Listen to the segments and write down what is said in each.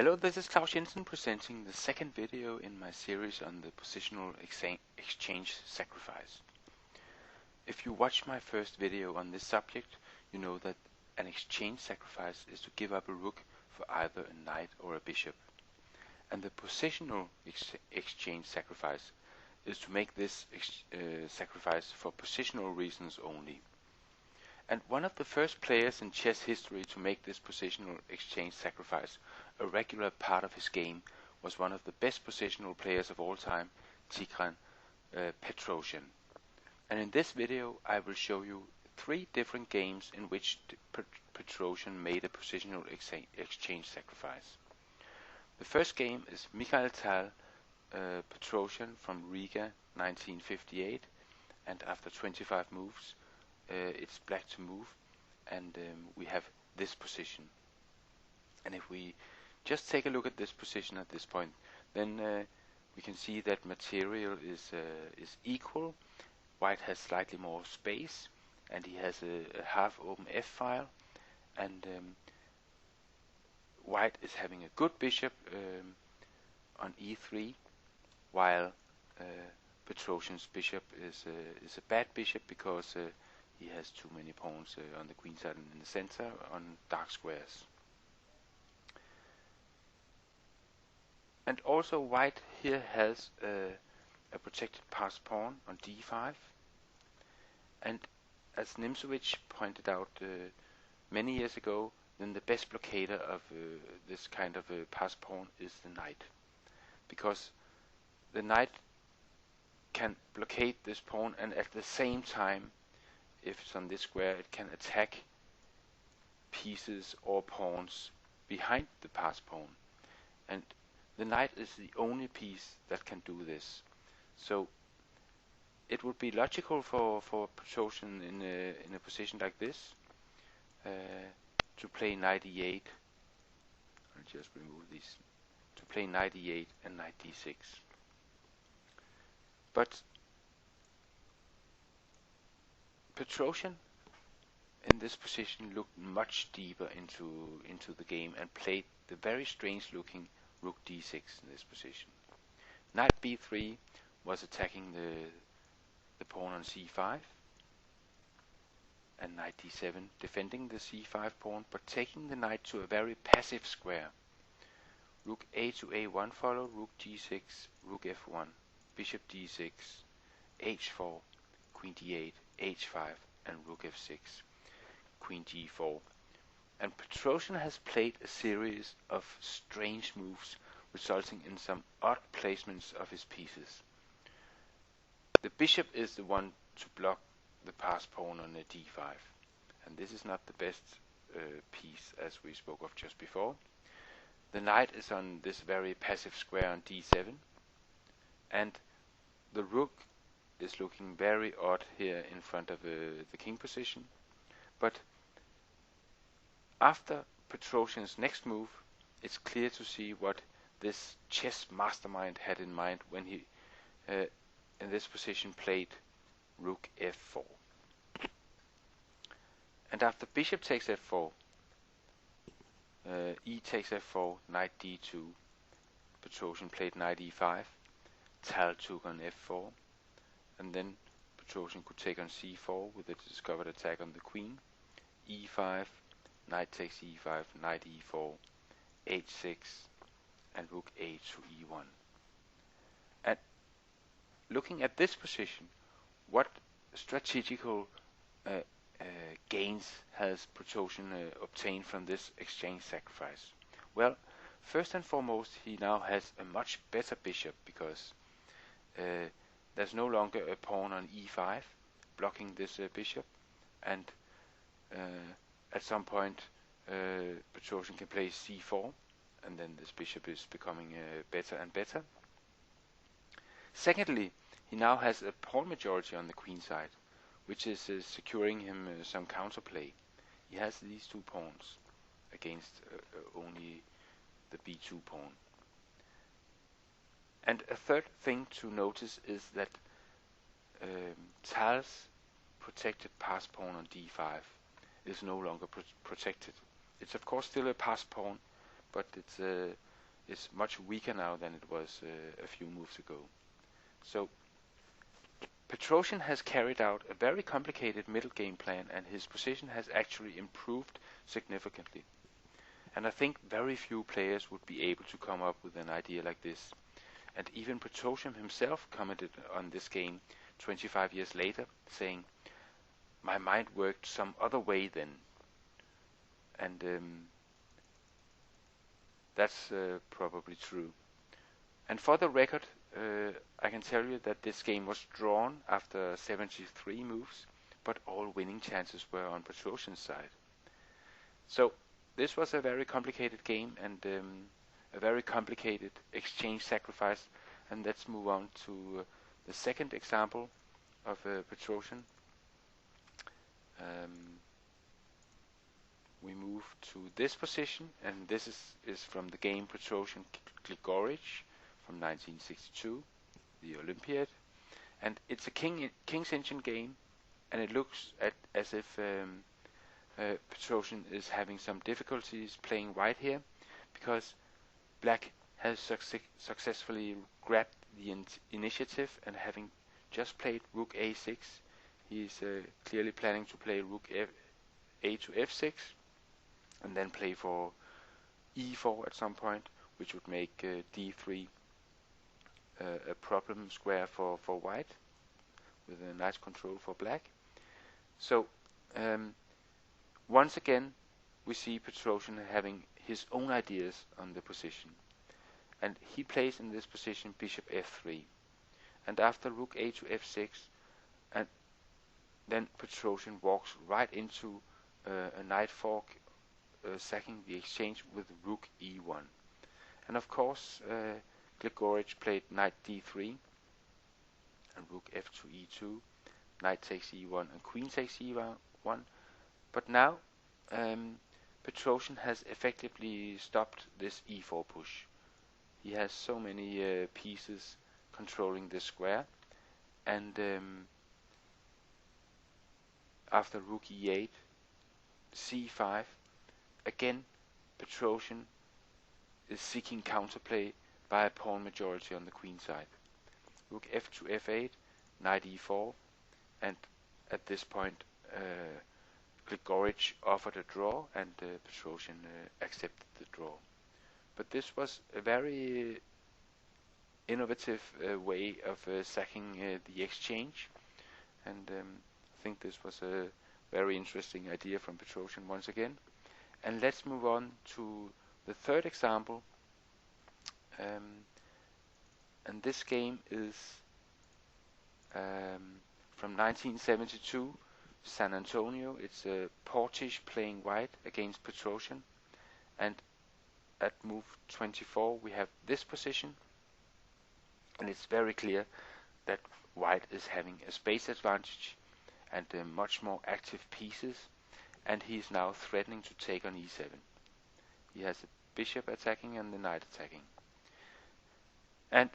Hello, this is Claus Jensen presenting the second video in my series on the positional exchange sacrifice. If you watched my first video on this subject, you know that an exchange sacrifice is to give up a rook for either a knight or a bishop. And the positional exchange sacrifice is to make this sacrifice for positional reasons only. And one of the first players in chess history to make this positional exchange sacrifice a regular part of his game was one of the best positional players of all time, Petrosian. And in this video I will show you 3 different games in which Petrosian made a positional exchange sacrifice. The first game is Mikhail Tal Petrosian from Riga 1958, and after 25 moves it's black to move, and we have this position. And if we just take a look at this position at this point, then we can see that material is equal. White has slightly more space, and he has a half open F file, and White is having a good bishop on E3, while Petrosian's bishop is a bad bishop because he has too many pawns on the queen side and in the center on dark squares. And also White here has a protected passed pawn on D5, and as Nimzowitsch pointed out many years ago, then the best blockader of this kind of passed pawn is the knight, because the knight can blockade this pawn, and at the same time, if it's on this square, it can attack pieces or pawns behind the passed pawn, and the knight is the only piece that can do this. So it would be logical for Petrosian in a position like this to play knight e8. I'll just remove these. To play knight e8 and knight d6. But Petrosian in this position looked much deeper into the game and played the very strange looking rook d6 in this position. Knight b3 was attacking the pawn on c5, and knight d7 defending the c5 pawn, but taking the knight to a very passive square. Rook a to a1 follow, rook g6, rook f1, bishop d6, h4, queen d8, h5, and rook f6, queen g4. And Petrosian has played a series of strange moves, resulting in some odd placements of his pieces. The bishop is the one to block the passed pawn on a d5, and this is not the best piece, as we spoke of just before. The knight is on this very passive square on d7, and the rook is looking very odd here in front of the king position. But after Petrosian's next move, it's clear to see what this chess mastermind had in mind when he in this position played rook f4. And after bishop takes f4, e takes f4, knight d2, Petrosian played knight e5, Tal took on f4, and then Petrosian could take on c4 with a discovered attack on the queen, e5, knight takes e5, knight e4, h6, and rook a to e1. And looking at this position, what strategical gains has Petrosian obtained from this exchange sacrifice? Well, first and foremost, he now has a much better bishop, because there's no longer a pawn on e5 blocking this bishop, and at some point Petrosian can play c4, and then this bishop is becoming better and better. Secondly, he now has a pawn majority on the queen side, which is securing him some counterplay. He has these 2 pawns against only the b2 pawn. And a third thing to notice is that Tal's protected passed pawn on d5 is no longer protected. It's of course still a passed pawn, but it's is much weaker now than it was a few moves ago. So Petrosian has carried out a very complicated middle game plan, and his position has actually improved significantly. And I think very few players would be able to come up with an idea like this. And even Petrosian himself commented on this game 25 years later, saying, "My mind worked some other way then." And that's probably true. And for the record, I can tell you that this game was drawn after 73 moves, but all winning chances were on Petrosian's side. So this was a very complicated game and a very complicated exchange sacrifice. And let's move on to the second example of Petrosian. We move to this position, and this is from the game Petrosian Gligoric from 1962, the Olympiad. And it's a King's Engine game, and it looks as if Petrosian is having some difficulties playing white here, because black has successfully grabbed the initiative, and having just played rook a6, he's clearly planning to play rook a to f6, and then play for e4 at some point, which would make d3 a problem square for white, with a nice control for black. So once again, we see Petrosian having his own ideas on the position. And he plays in this position bishop f3. And after rook a to f6, and then Petrosian walks right into a knight fork, sacking the exchange with rook e1. And of course, Gligoric played knight d3, and rook f to e2, knight takes e1, and queen takes e1. But now, Petrosian has effectively stopped this e4 push. He has so many pieces controlling this square, and after rook e8, c5, again Petrosian is seeking counterplay by a pawn majority on the queen side. Rook f to f8, knight e4, and at this point Gligoric offered a draw, and Petrosian accepted the draw. But this was a very innovative way of sacking the exchange, and I think this was a very interesting idea from Petrosian once again. And let's move on to the third example, and this game is from 1972, San Antonio. It's Portisch playing white against Petrosian, and at move 24 we have this position, and it's very clear that white is having a space advantage and much more active pieces, and he is now threatening to take on e7. He has a bishop attacking and the knight attacking. And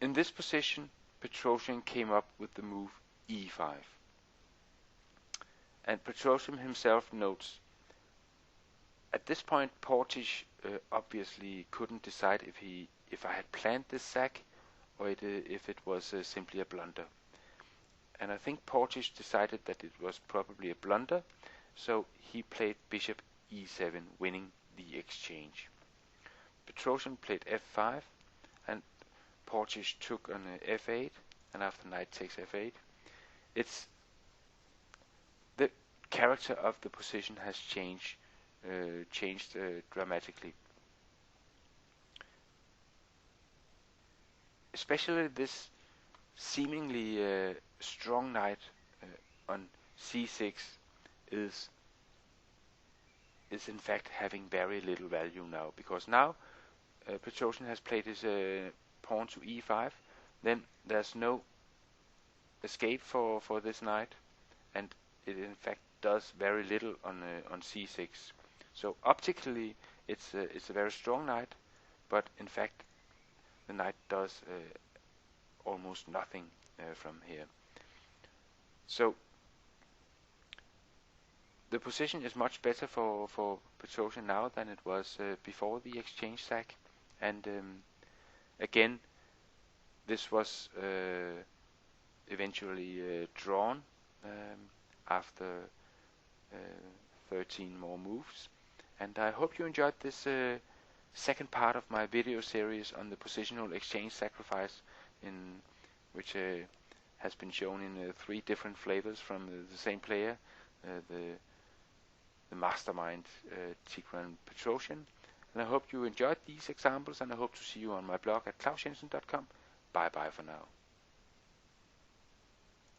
in this position, Petrosian came up with the move e5. And Petrosian himself notes, at this point Portisch obviously couldn't decide if I had planned this sack or if it was simply a blunder. And I think Portisch decided that it was probably a blunder, so he played bishop e7, winning the exchange. Petrosian played f5, and Portisch took on f8, and after knight takes f8, it's the character of the position has changed dramatically. Especially this seemingly strong knight on c6 is in fact having very little value now, because now Petrosian has played his pawn to e5, then there's no escape for this knight, and it in fact does very little on c6. So optically it's a very strong knight, but in fact the knight does almost nothing from here. So the position is much better for Petrosian now than it was before the exchange sack, and again, this was eventually drawn after 13 more moves. And I hope you enjoyed this second part of my video series on the positional exchange sacrifice, in which has been shown in 3 different flavors from the same player, the mastermind Tigran Petrosian. And I hope you enjoyed these examples, and I hope to see you on my blog at klausjensen.com. Bye bye for now.